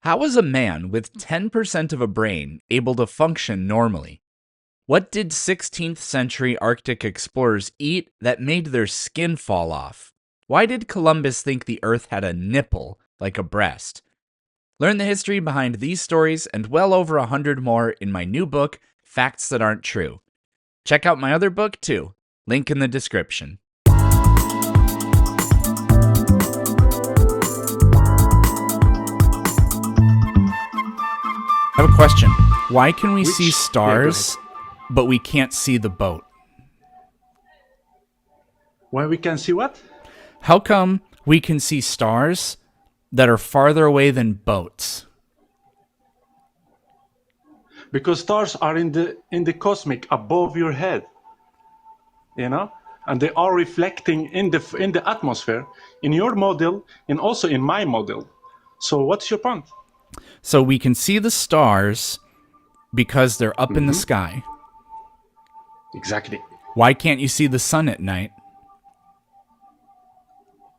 How is a man with 10% of a brain able to function normally? What did 16th century Arctic explorers eat that made their skin fall off? Why did Columbus think the Earth had a nipple, like a breast? Learn the history behind these stories and well over 100 more in my new book, Facts That Aren't True. Check out my other book, too. Link in the description. I have a question. Why can we see stars, but we can't see the boat? Why we can see what? How come we can see stars that are farther away than boats? Because stars are in the cosmic above your head, and they are reflecting in the atmosphere, in your model and also in my model. So what's your point? So we can see the stars because they're up in the sky. Exactly. Why can't you see the sun at night?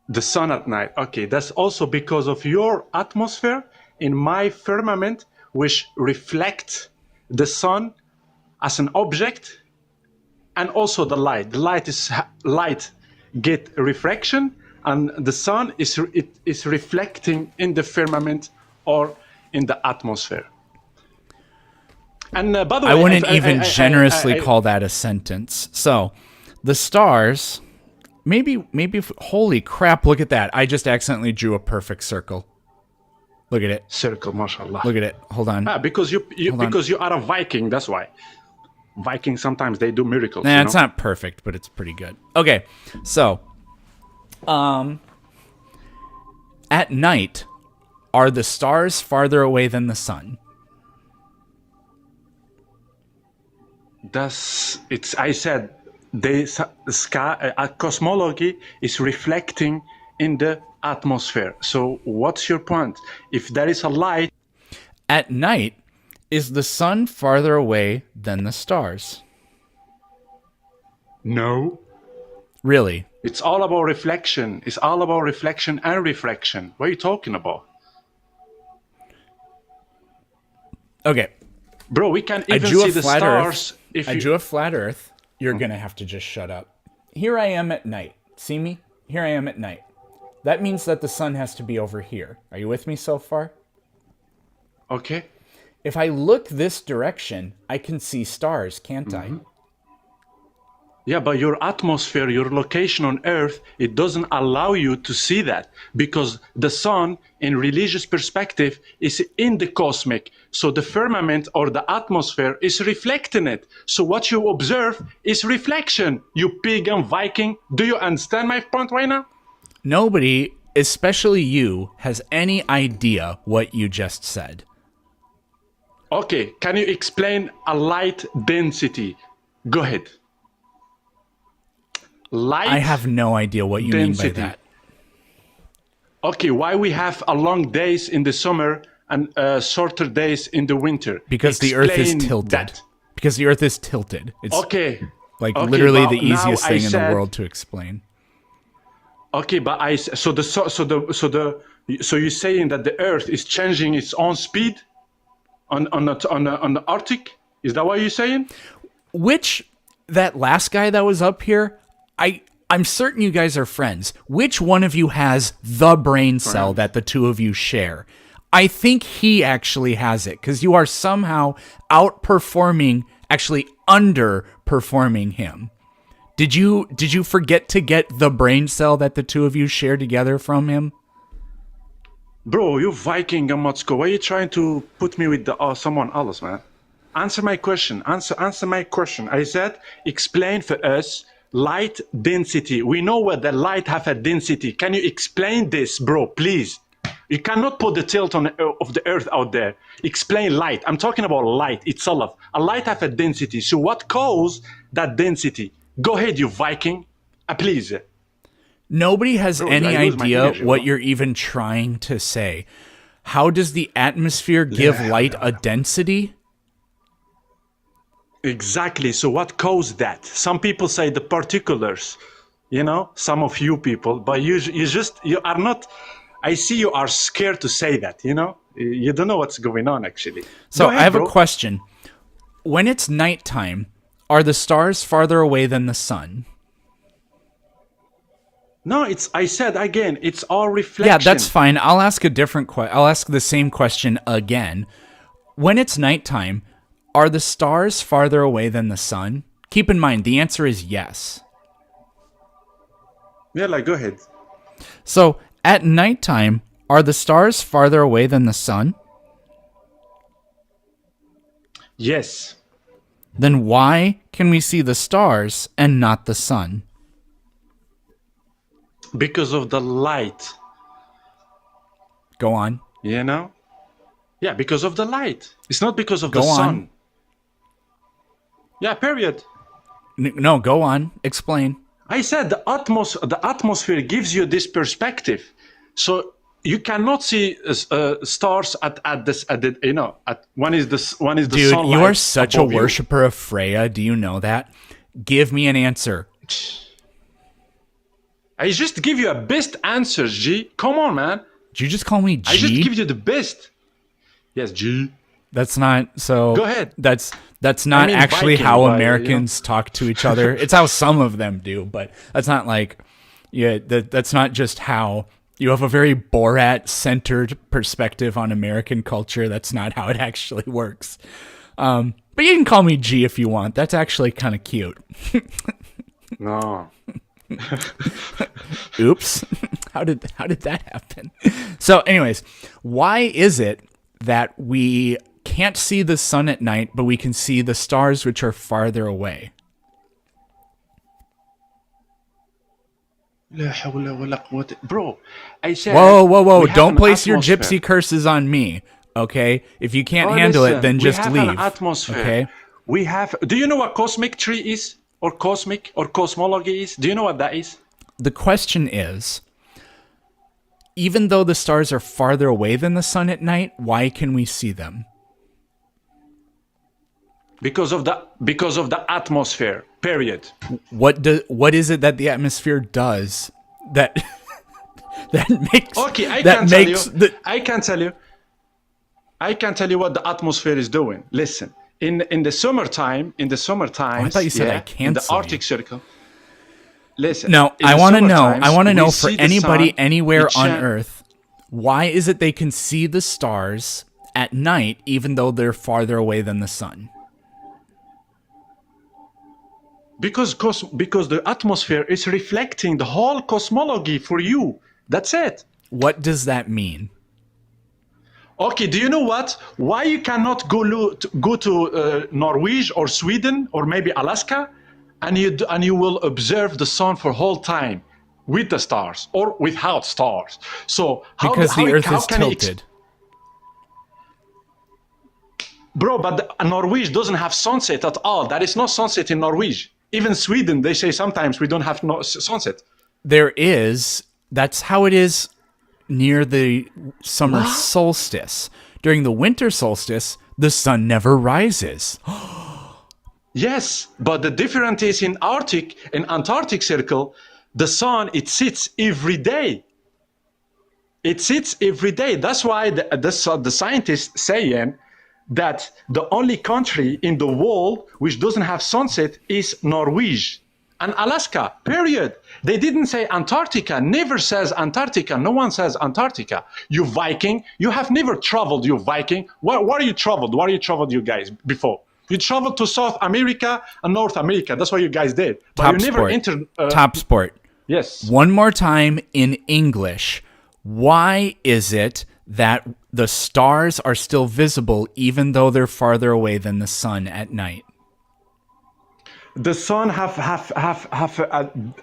The sun at night. Okay, that's also because of your atmosphere in my firmament, which reflects the sun as an object, and also the light. The light get refraction, and the sun is reflecting in the firmament or in the atmosphere. And by the way, I wouldn't even generously call that a sentence. So, the stars, maybe. Holy crap! Look at that! I just accidentally drew a perfect circle. Look at it. Circle, mashallah. Look at it. Hold on. Because you are a Viking. That's why. Vikings sometimes they do miracles. Nah, it's not perfect, but it's pretty good. Okay, so, at night, are the stars farther away than the sun? I said the sky, cosmology is reflecting in the atmosphere. So what's your point? If there is a light... At night, is the sun farther away than the stars? No. Really? It's all about reflection. It's all about reflection and refraction. What are you talking about? Okay. Bro, we can even see the stars. I drew a flat Earth. You're going to have to just shut up. Here I am at night. See me? Here I am at night. That means that the sun has to be over here. Are you with me so far? Okay. If I look this direction, I can see stars, can't I? Yeah, but your atmosphere, your location on Earth, it doesn't allow you to see that because the sun, in religious perspective, is in the cosmic. So the firmament or the atmosphere is reflecting it. So what you observe is reflection, you pagan Viking. Do you understand my point right now? Nobody, especially you, has any idea what you just said. Okay, can you explain a light density? Go ahead. Light I have no idea what you density. mean by that. Okay, why we have a long days in the summer and shorter days in the winter? Because the Earth is tilted. That. Because the Earth is tilted. It's okay. Literally the easiest thing in the world to explain. Okay, but so you're saying that the Earth is changing its own speed on the Arctic? Is that what you're saying? That last guy that was up here, I'm certain you guys are friends. Which one of you has the brain cell that the two of you share? I think he actually has it, because you are somehow actually underperforming him. Did you forget to get the brain cell that the two of you share together from him? Bro, you Viking Gamotsko, why are you trying to put me with someone else, man? Answer my question. Answer my question. I said, explain for us light density. We know where the light have a density. Can you explain this, bro, please? You cannot put the tilt of the Earth out there. Explain light. I'm talking about light itself. A light have a density. So what caused that density? Go ahead, you Viking. Please. Nobody has any idea what you're even trying to say. How does the atmosphere give light a density? Exactly. So what caused that? Some people say the particulars, some of you people, but you are not, I see you are scared to say that, You don't know what's going on, actually. So Go ahead, I have bro. a question. When it's nighttime, are the stars farther away than the sun? No, I said again, it's all Yeah, reflection. that's fine. I'll ask a different question. I'll ask the same question again. When it's nighttime, are the stars farther away than the sun? Keep in mind, the answer is yes. Yeah, like, go ahead. So at nighttime, are the stars farther away than the sun? Yes. Then why can we see the stars and not the sun? Because of the light, Go on. you know? Yeah, because of the light. It's not because of Go the on. sun. Yeah, period. No, go on. Explain. I said the atmosphere gives you this perspective. So you cannot see stars at this at the, you know, at one is the Dude, sunlight you are such a above you. worshiper of Freya. Do you know that? Give me an answer. I just give you a best answer, G. Come on, man. Did you just call me G? I just give you the best. Yes, G. That's not so. Go ahead. That's not I mean actually Viking, how but, Americans talk to each other. It's how some of them do, but that's not like, yeah. That's not just how. You have a very Borat-centered perspective on American culture. That's not how it actually works. But you can call me G if you want. That's actually kind of cute. No. Oops. How did that happen? So anyways, why is it that we can't see the sun at night, but we can see the stars which are farther away? Bro, I said. Whoa. we have Don't an place your atmosphere. gypsy curses on me, okay? If you can't Oh, handle listen, it, then just we have leave. An atmosphere. Okay? We have. Do you know what cosmic tree is, or cosmic, or cosmology is? Do you know what that is? The question is, even though the stars are farther away than the sun at night, why can we see them? Because of the atmosphere. Period. What is it that the atmosphere does that that makes Okay, I that can tell you. makes the I can tell you. I can tell you what the atmosphere is doing. Listen, in the summertime, I thought you said I in the cancel Arctic Circle. Listen. No, in I the want to know. summertimes, I want to we know for see the anybody sun, anywhere it on shine- Earth, why is it they can see the stars at night even though they're farther away than the sun? Because the atmosphere is reflecting the whole cosmology for you. That's it. What does that mean? Okay, do you know what? Why you cannot go to Norway or Sweden or maybe Alaska, and you will observe the sun for whole time with the stars or without stars? So Because the Earth is tilted. Bro, but Norway doesn't have sunset at all. There is no sunset in Norway. Even Sweden, they say sometimes we don't have no sunset. There is. That's how it is near the summer solstice. During the winter solstice, the sun never rises. Yes, but the difference is in Antarctic Circle, the sun, it sits every day. It sits every day. That's why the scientists saying that the only country in the world which doesn't have sunset is Norway and Alaska, period. They didn't say Antarctica, never says Antarctica. No one says Antarctica. You Viking, you have never traveled, you Viking. Where are you traveled? Where are you traveled, you guys, before? You traveled to South America and North America. That's what you guys did. But Top you never sport. entered. Top sport. Yes. One more time in English. Why is it that the stars are still visible even though they're farther away than the sun at night? The sun have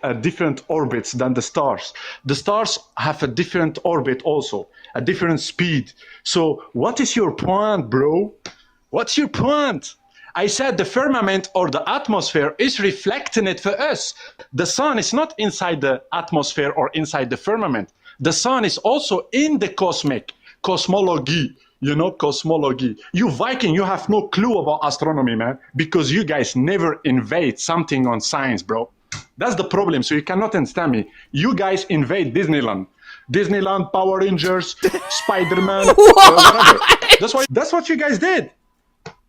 a different orbits than the stars. The stars have a different orbit also, a different speed. So what is your point, bro? What's your point? I said the firmament or the atmosphere is reflecting it for us. The sun is not inside the atmosphere or inside the firmament. The sun is also in the cosmology. You know, cosmology. You Viking, you have no clue about astronomy, man, because you guys never invade something on science, bro. That's the problem. So you cannot understand me. You guys invade Disneyland. Disneyland, Power Rangers, Spider-Man, whatever. That's what you guys did.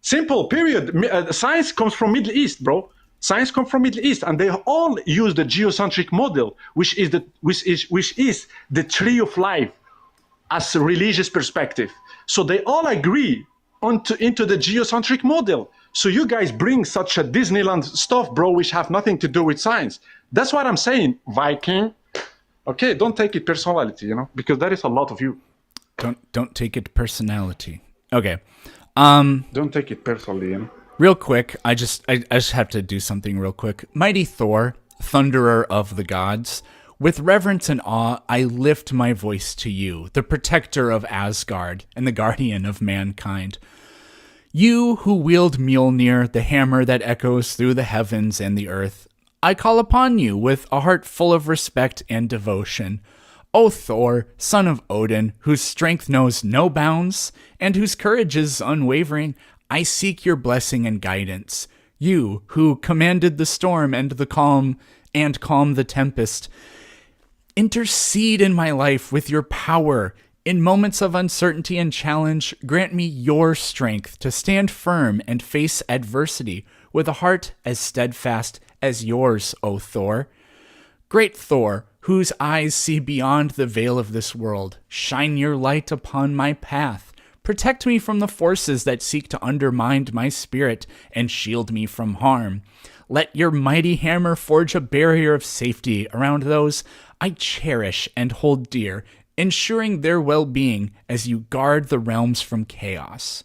Simple, period. Science comes from Middle East, bro. Science comes from Middle East, and they all use the geocentric model, which is the tree of life as a religious perspective. So they all agree into the geocentric model. So you guys bring such a Disneyland stuff, bro, which have nothing to do with science. That's what I'm saying, Viking. Okay, don't take it personality, because there is a lot of you. Don't take it personality. Okay. Don't take it personally, Real quick, I just have to do something real quick. Mighty Thor, thunderer of the gods, with reverence and awe, I lift my voice to you, the protector of Asgard and the guardian of mankind. You who wield Mjolnir, the hammer that echoes through the heavens and the earth, I call upon you with a heart full of respect and devotion. O Thor, son of Odin, whose strength knows no bounds and whose courage is unwavering, I seek your blessing and guidance. You who commanded the storm and calm the tempest, intercede in my life with your power. In moments of uncertainty and challenge, grant me your strength to stand firm and face adversity with a heart as steadfast as yours, O Thor. Great Thor, whose eyes see beyond the veil of this world, shine your light upon my path. Protect me from the forces that seek to undermine my spirit and shield me from harm. Let your mighty hammer forge a barrier of safety around those I cherish and hold dear, ensuring their well-being as you guard the realms from chaos.